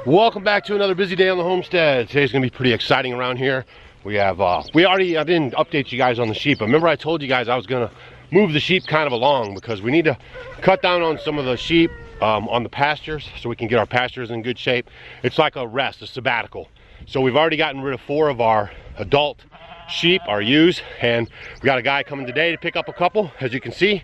Welcome back to another busy day on the homestead. Today's gonna be pretty exciting around here. We have I didn't update you guys on the sheep, but remember I told you guys I was gonna move the sheep kind of along because we need to cut down on some of the sheep on the pastures so we can get our pastures in good shape. It's like a rest, a sabbatical. So we've already gotten rid of 4 of our adult sheep, our ewes, and we got a guy coming today to pick up a couple, as you can see,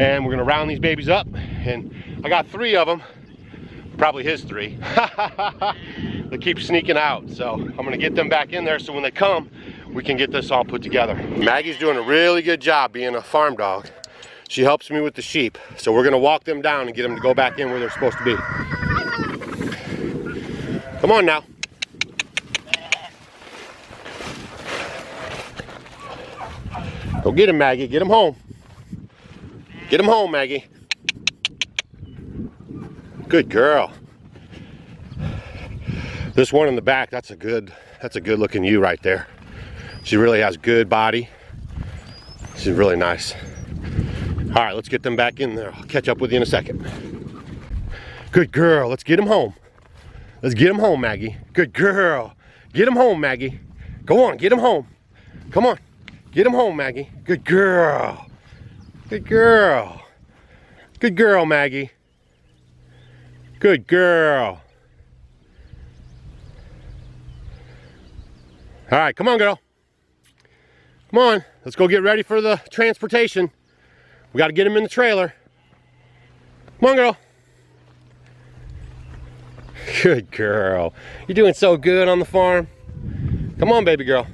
and we're gonna round these babies up. And I got 3 of them, probably his 3. They keep sneaking out, so I'm gonna get them back in there so when they come we can get this all put together. Maggie's doing a really good job being a farm dog. She helps me with the sheep, so we're gonna walk them down and get them to go back in where they're supposed to be. Come on now. Go get him, Maggie. Get him home. Get him home, Maggie. Good girl. This one in the back, that's a good looking ewe right there. She really has good body. She's really nice. All right, let's get them back in there. I'll catch up with you in a second. Good girl. Let's get him home. Let's get him home, Maggie. Good girl. Get him home, Maggie. Go on, get him home. Come on. Get him home, Maggie. Good girl. Good girl. Good girl, Maggie. Good girl. All right, come on, girl. Come on, let's go get ready for the transportation. We got to get him in the trailer. Come on, girl. Good girl. You're doing so good on the farm. Come on, baby girl.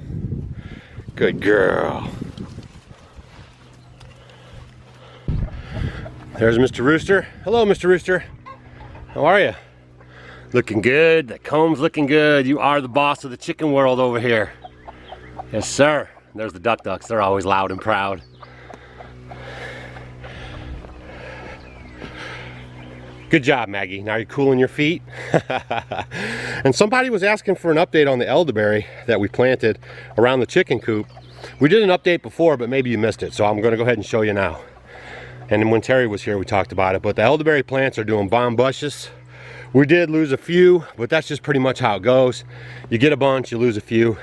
Good girl. There's Mr. Rooster. Hello, Mr. Rooster. How are you? Looking good. The comb's looking good. You are the boss of the chicken world over here. Yes, sir. There's the ducks. They're always loud and proud. Good job, Maggie. Now you're cooling your feet. And somebody was asking for an update on the elderberry that we planted around the chicken coop. We did an update before, but maybe you missed it, so I'm going to go ahead and show you now. And then when Terry was here, we talked about it. But the elderberry plants are doing bombuscious. We did lose a few, but that's just pretty much how it goes. You get a bunch, you lose a few.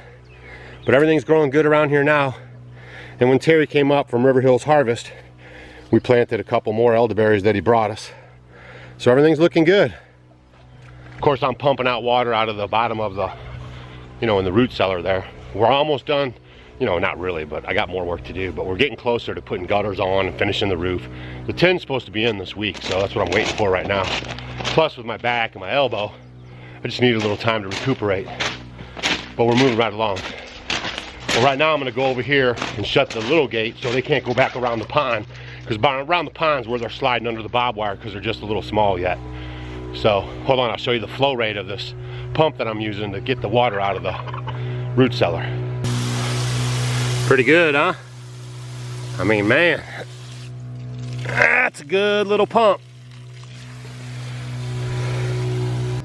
But everything's growing good around here now. And when Terry came up from River Hills Harvest, we planted a couple more elderberries that he brought us. So everything's looking good. Of course, I'm pumping out water out of the bottom of the, in the root cellar there. We're almost done. Not really, but I got more work to do. But we're getting closer to putting gutters on and finishing the roof. The tin's supposed to be in this week, so that's what I'm waiting for right now. Plus, with my back and my elbow, I just need a little time to recuperate. But we're moving right along. Well, right now I'm gonna go over here and shut the little gate so they can't go back around the pond, because around the pond's where they're sliding under the barbed wire because they're just a little small yet. So hold on, I'll show you the flow rate of this pump that I'm using to get the water out of the root cellar. Pretty good, huh? I mean, man, that's a good little pump.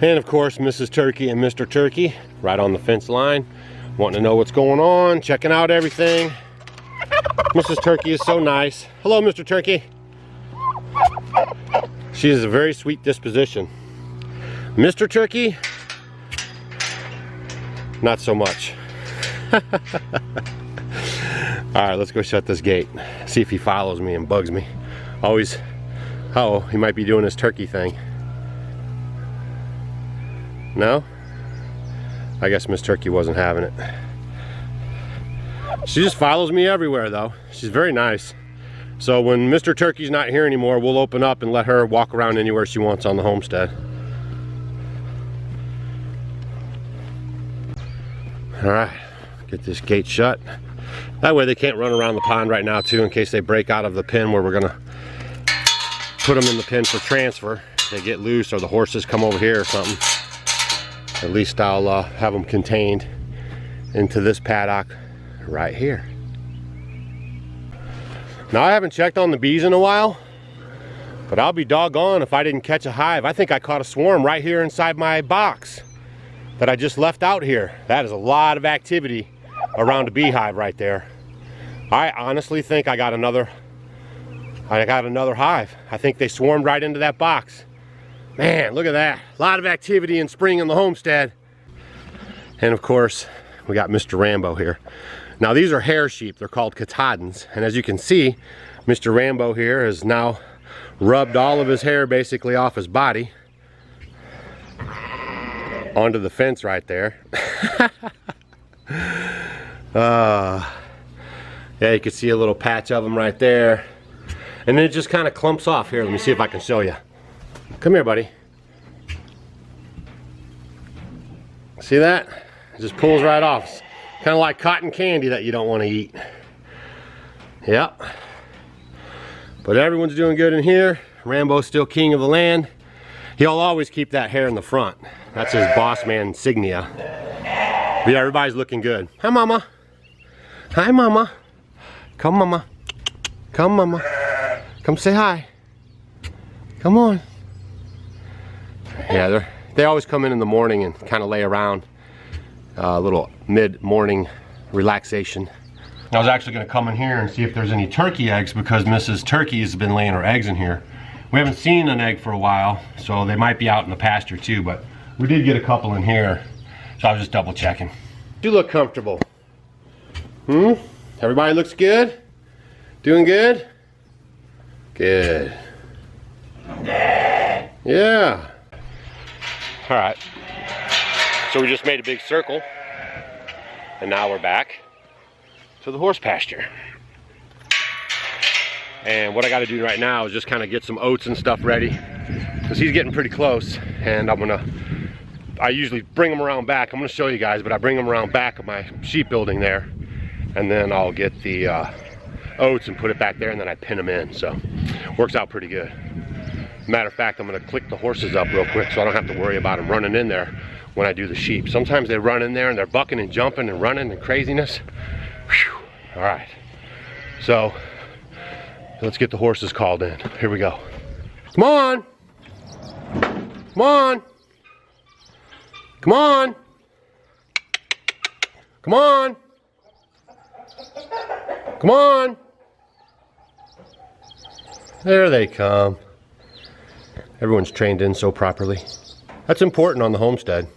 And of course, Mrs. Turkey and Mr. Turkey right on the fence line, wanting to know what's going on, checking out everything. Mrs. Turkey is so nice. Hello, Mr. Turkey. She is a very sweet disposition. Mr. Turkey, not so much. All right, let's go shut this gate. See if he follows me and bugs me. Always, oh, he might be doing his turkey thing. No? I guess Miss Turkey wasn't having it. She just follows me everywhere though. She's very nice. So when Mr. Turkey's not here anymore, we'll open up and let her walk around anywhere she wants on the homestead. All right, get this gate shut. That way they can't run around the pond right now too, in case they break out of the pen where we're gonna put them in the pen for transfer. If they get loose or the horses come over here or something, at least I'll have them contained into this paddock right here. Now, I haven't checked on the bees in a while, but I'll be doggone if I didn't catch a hive. I think I caught a swarm right here inside my box that I just left out here. That is a lot of activity around a beehive right there. I honestly think I got another hive. I think they swarmed right into that box. Man, look at that. A lot of activity in spring in the homestead. And of course, we got Mr. Rambo here. Now these are hair sheep. They're called Katahdins. And as you can see, Mr. Rambo here has now rubbed all of his hair basically off his body onto the fence right there. Yeah, you can see a little patch of them right there. And then it just kind of clumps off. Here, let me see if I can show you. Come here, buddy. See that? It just pulls right off. It's kind of like cotton candy that you don't want to eat. Yep. But everyone's doing good in here. Rambo's still king of the land. He'll always keep that hair in the front. That's his boss man insignia. But yeah, everybody's looking good. Hi, Mama. Hi, Mama. Come, Mama. Come, Mama. Come say hi. Come on. Yeah, they always come in the morning and kind of lay around. A little mid-morning relaxation. I was actually going to come in here and see if there's any turkey eggs because Mrs. Turkey has been laying her eggs in here. We haven't seen an egg for a while, so they might be out in the pasture too, but we did get a couple in here, so I was just double checking. You look comfortable. Everybody looks good? Doing good? Good. Yeah. All right. So we just made a big circle, and now we're back to the horse pasture. And what I got to do right now is just kind of get some oats and stuff ready, because he's getting pretty close. And I usually bring him around back. I'm gonna show you guys, but I bring him around back of my sheep building there, and then I'll get the oats and put it back there, and then I pin them in. So works out pretty good. Matter of fact, I'm gonna click the horses up real quick so I don't have to worry about them running in there when I do the sheep. Sometimes they run in there and they're bucking and jumping and running and craziness. Whew. All right, so let's get the horses called in. Here we go. Come on. Come on. Come on. Come on. Come on. There they come. Everyone's trained in so properly. That's important on the homestead.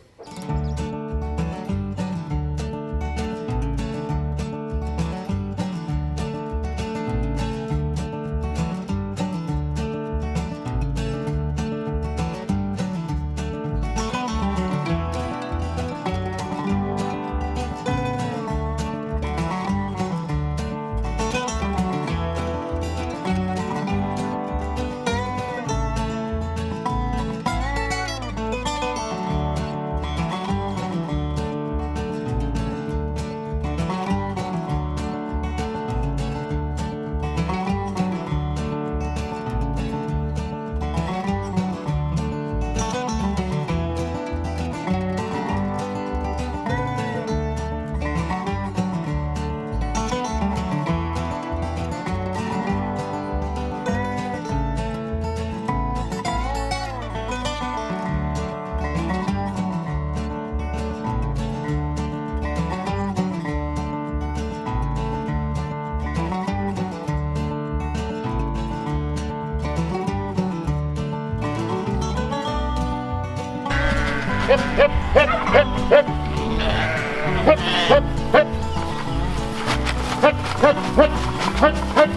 Hip, hip, hip, hip, hip. Hip, hip, hip. Hip, hip, hip, hip, hip.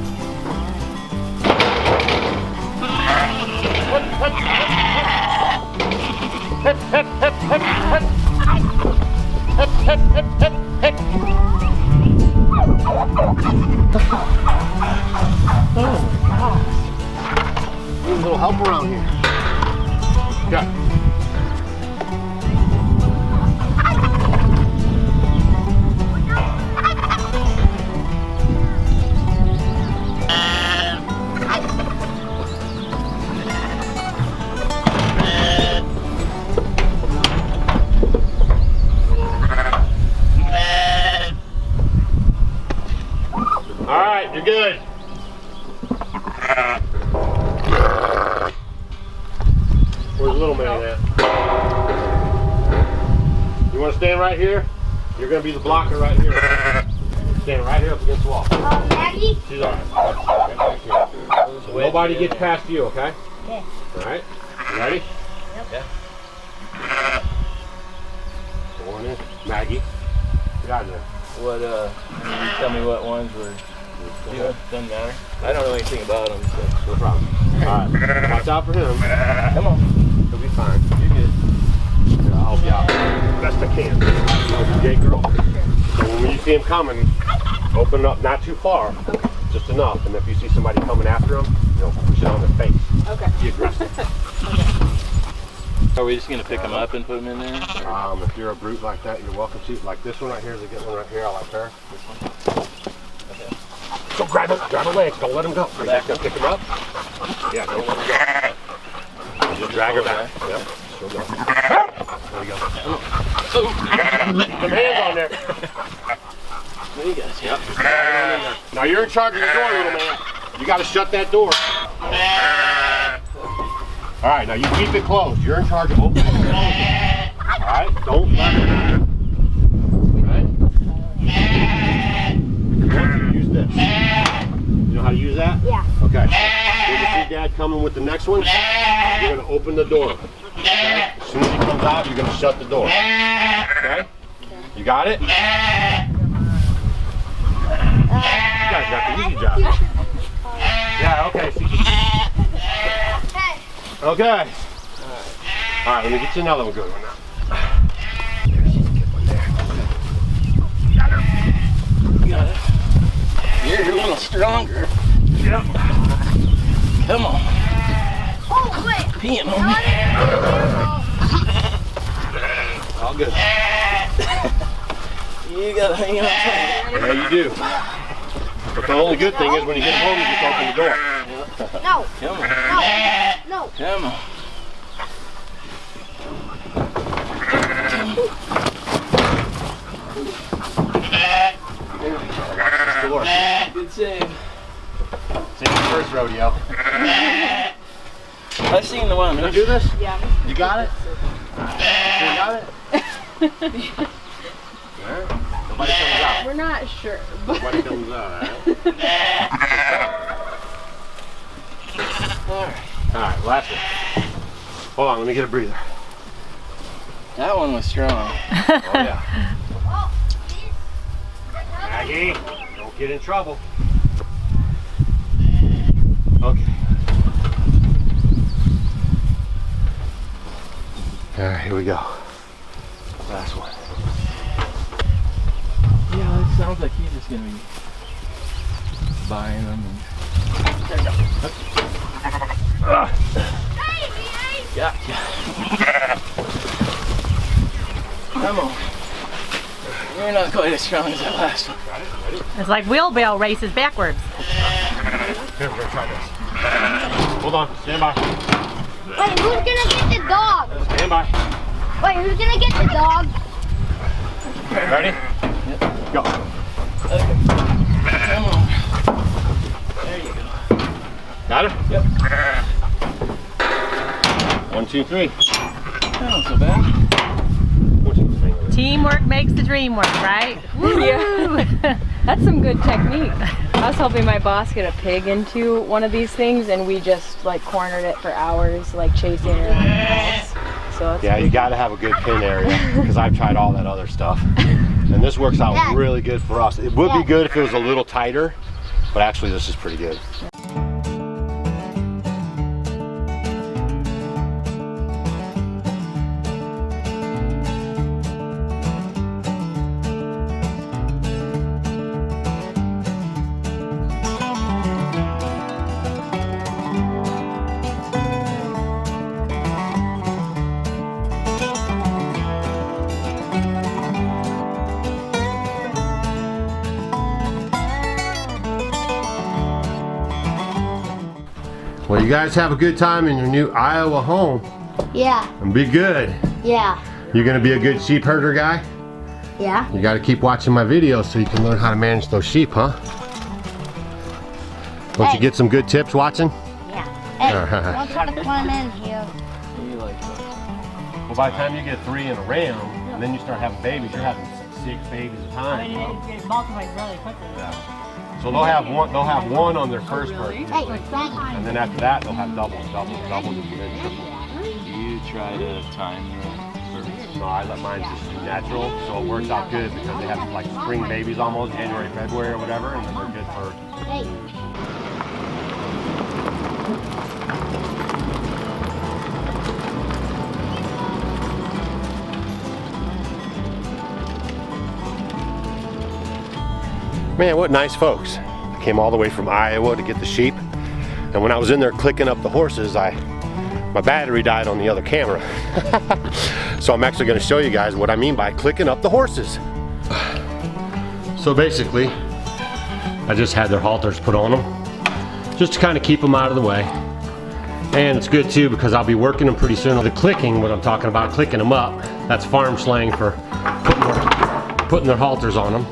Hip, hip, hip, hip, hip, hip. Hip, hip, hip, hip, hip. Oh my gosh. Need a little help around here. Yeah. You're good. Where's little man at? You want to stand right here? You're going to be the blocker right here. Stand right here up against the wall. Maggie? She's all right. Okay, so nobody gets past you, okay? Okay. All right. You ready? Yeah. Morning, Maggie. Get out of there. What, can you tell me what ones were doing? Doesn't matter. I don't know anything about them, so. No problem. Alright, watch out for him. Come on. He'll be fine. You're good. Here, I'll help you out best I can. Okay, girl. So when you see him coming, open it up not too far, just enough. And if you see somebody coming after him, push it on their face. Okay. Be aggressive. Are we just going to pick them up and put them in there? If you're a brute like that, you're welcome to. Like this one right here is a good one right here. I like her. This one. Okay. So grab her legs. Don't let him go. Are you back to pick him up? Yeah, don't let him go. Just drag her back. Yep. She'll go. There we go. Keep them hands on there. There you guys. Yep. Now you're in charge of the door, little man. You got to shut that door. All right, now you keep it closed. You're in charge of opening and closing. All right, don't let it. Right? You use this. You know how to use that? Yeah. Okay. When you see Dad coming with the next one, you're going to open the door. Okay? As soon as he comes out, you're going to shut the door. Okay? You got it? You guys got the easy job. Yeah, okay. Okay. All right, let me get you another one good one now. There's a good one there. Got it. You're a little stronger. Yep. Come on. Oh, wait. Peeing on me. All good. You gotta hang on tight. Yeah, you do. But the only good thing is when you get home, you just open the door. No. Come on. No. Come on. Door. Good save. Same as first rodeo. I've seen the one. Can you do this? Yeah. You got it? You got it? Alright. Nobody comes out. We're not sure. But Nobody comes out, alright? Alright, last one. Hold on, let me get a breather. That one was strong. Oh yeah. Maggie, don't get in trouble. Okay. Alright, here we go. Last one. Yeah, it sounds like he's just gonna be buying them. There we go. Yeah. Come on. You're not quite as strong as that last one. Got it? Ready? It's like wheelbarrow races backwards. Here, we're gonna try this. Hold on, stand by. wait, who's gonna get the dog? Stand by. Wait, who's gonna get the dog? Ready? Yep. Go. Okay. Come on. There you go. Got it? Yep. 1, 2, 3. That wasn't so bad. Teamwork makes the dream work, right? Yeah. That's some good technique. I was helping my boss get a pig into one of these things, and we just like cornered it for hours, like chasing it around the house. So that's Yeah, you got to have a good pin area because I've tried all that other stuff. And this works out really good for us. It would be good if it was a little tighter, but actually this is pretty good. Well, you guys have a good time in your new Iowa home Yeah. and be good. Yeah. You're gonna be a good sheep herder guy? Yeah. You gotta keep watching my videos so you can learn how to manage those sheep, huh? Don't you get some good tips watching? Yeah. Hey, Alright. don't try to climb in here. You like that? Well, by the time you get 3 in a ram, and then you start having babies, you're having 6 babies at a time. It multiplies really quickly. Yeah. So they'll have one on their first birth, Hey, and then after that they'll have doubles, and then triples. You try to time the No, I let mine just do natural, so it works out good because they have like spring babies almost, January, February or whatever, and then they're good for. Hey. Man, what nice folks. I came all the way from Iowa to get the sheep, and when I was in there clicking up the horses, my battery died on the other camera. So I'm actually going to show you guys what I mean by clicking up the horses. So basically, I just had their halters put on them, just to kind of keep them out of the way. And it's good too because I'll be working them pretty soon. The clicking, what I'm talking about, clicking them up, that's farm slang for putting their halters on them.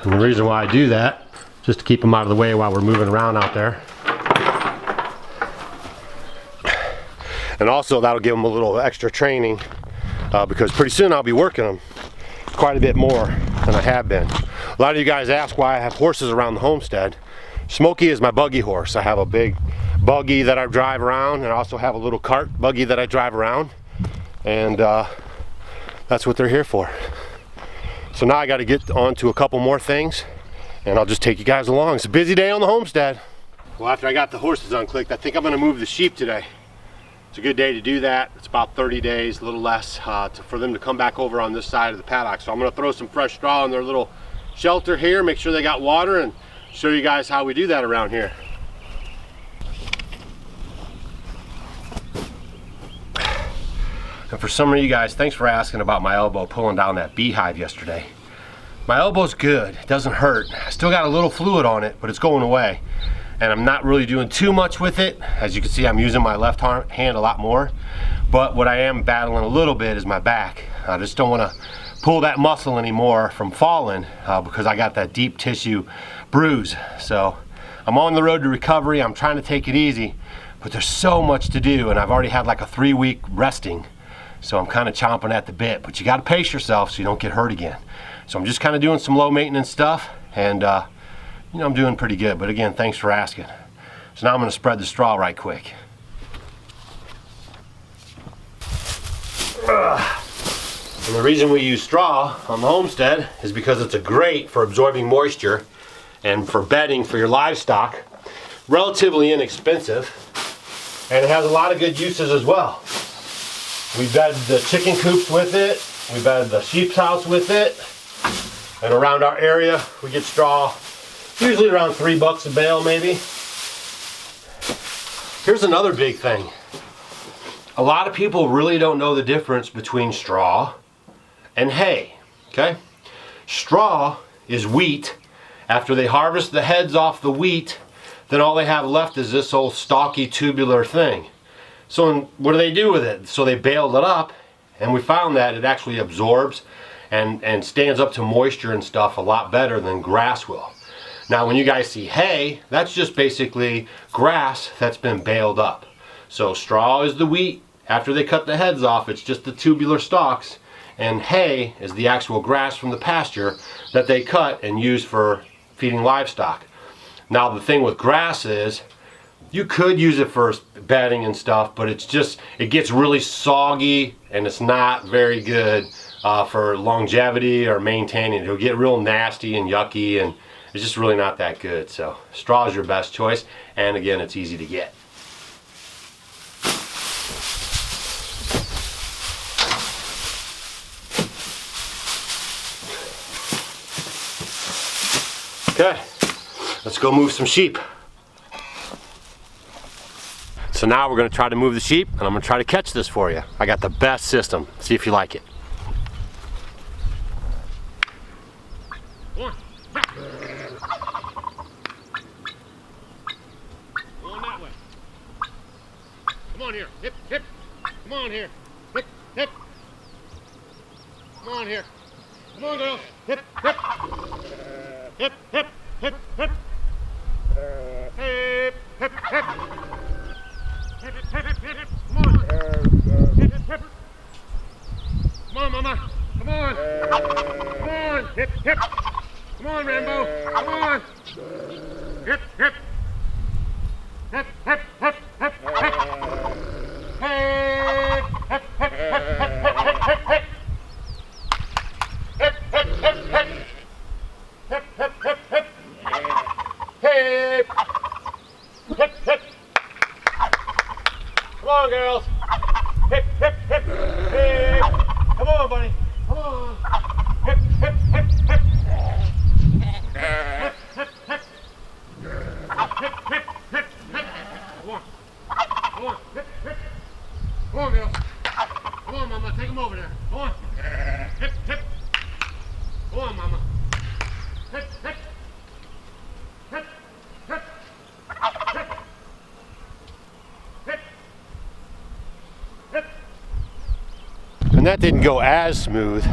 And the reason why I do that, just to keep them out of the way while we're moving around out there. And also that'll give them a little extra training because pretty soon I'll be working them quite a bit more than I have been. A lot of you guys ask why I have horses around the homestead. Smokey is my buggy horse. I have a big buggy that I drive around, and I also have a little cart buggy that I drive around, and that's what they're here for. So now I got to get on to a couple more things, and I'll just take you guys along. It's a busy day on the homestead. Well, after I got the horses unclicked, I think I'm going to move the sheep today. It's a good day to do that. It's about 30 days, a little less, for them to come back over on this side of the paddock. So I'm going to throw some fresh straw in their little shelter here, make sure they got water, and show you guys how we do that around here. And for some of you guys, thanks for asking about my elbow pulling down that beehive yesterday. My elbow's good, it doesn't hurt. I still got a little fluid on it, but it's going away. And I'm not really doing too much with it. As you can see, I'm using my left hand a lot more. But what I am battling a little bit is my back. I just don't want to pull that muscle anymore from falling because I got that deep tissue bruise. So I'm on the road to recovery. I'm trying to take it easy, but there's so much to do, and I've already had like a 3-week resting. So I'm kind of chomping at the bit, but you got to pace yourself so you don't get hurt again. So I'm just kind of doing some low maintenance stuff, and you know, I'm doing pretty good. But again, thanks for asking. So now I'm going to spread the straw right quick. And the reason we use straw on the homestead is because it's great for absorbing moisture and for bedding for your livestock. Relatively inexpensive, and it has a lot of good uses as well. We bed the chicken coops with it, we bed the sheep's house with it, and around our area we get straw usually around $3 a bale maybe. Here's another big thing. A lot of people really don't know the difference between straw and hay, okay? Straw is wheat. After they harvest the heads off the wheat, then all they have left is this old stalky tubular thing. So what do they do with it? So they baled it up, and we found that it actually absorbs and stands up to moisture and stuff a lot better than grass will. Now when you guys see hay, that's just basically grass that's been baled up. So straw is the wheat. After they cut the heads off, it's just the tubular stalks, and hay is the actual grass from the pasture that they cut and use for feeding livestock. Now the thing with grass is, you could use it for bedding and stuff, but it's just, it gets really soggy and it's not very good for longevity or maintaining. It'll get real nasty and yucky, and it's just really not that good. So straw is your best choice, and again, it's easy to get. Okay, let's go move some sheep. So now we're going to try to move the sheep, and I'm going to try to catch this for you. I got the best system. See if you like it. Come on. Going that way. Come on here. Hip, hip. Come on here. Hip, hip. Come on here. Come on, girls. Hip, hip. Hip, hip, hip, hip. Hip, hip, hip. Hip, hip, hip, hip, hip. Come on. Hip, hip, hip. Come on, Mama. Come on. Come on. Hip, hip. Come on, Rambo. Come on. Hip, hip. Come on, girls. Hip, hip, hip, hip. Come on, buddy. Come on. Hip, hip, hip, hip. Hip, hip, hip. Hip, hip, hip, hip. Come on. Come on. Hip, hip. Come on, girls. Come on, Mama. Take them over there. Come on. Hip, hip. Come on, Mama. Hip, hip. Hip, hip. Hip. Hip. Hip. And that didn't go as smooth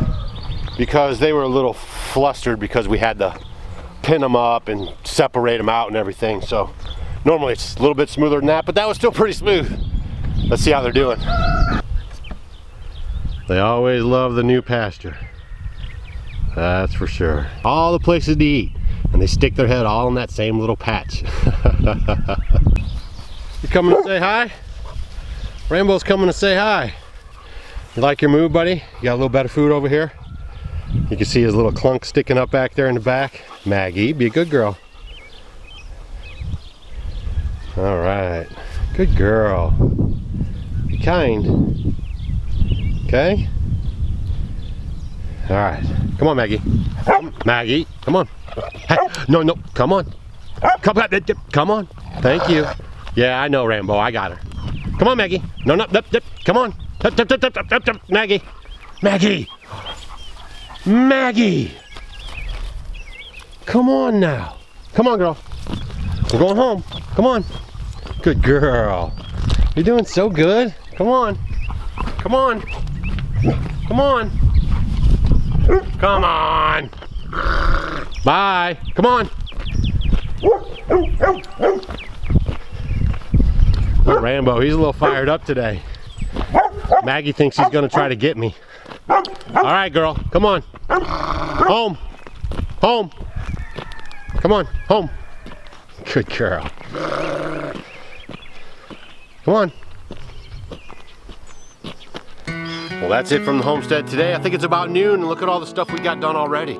because they were a little flustered because we had to pin them up and separate them out and everything. So normally it's a little bit smoother than that, but that was still pretty smooth. Let's see how they're doing. They always love the new pasture. That's for sure. All the places to eat, and they stick their head all in that same little patch. You coming to say hi? Rainbow's coming to say hi. You like your move, buddy? You got a little better food over here? You can see his little clunk sticking up back there in the back. Maggie, be a good girl. All right, good girl. Be kind. Okay? All right, come on, Maggie. Maggie, come on. Hey, no, come on. Come on. Thank you. Yeah, I know, Rambo. I got her. Come on, Maggie. No, come on. Maggie. Maggie. Maggie. Come on now. Come on, girl. We're going home. Come on. Good girl. You're doing so good. Come on. Come on. Come on. Come on. Bye. Come on. Look, Rambo, he's a little fired up today. Maggie thinks he's gonna try to get me. All right, girl, come on. Home. Home. Come on, home. Good girl. Come on. Well, that's it from the homestead today. I think it's about noon, and look at all the stuff we got done already.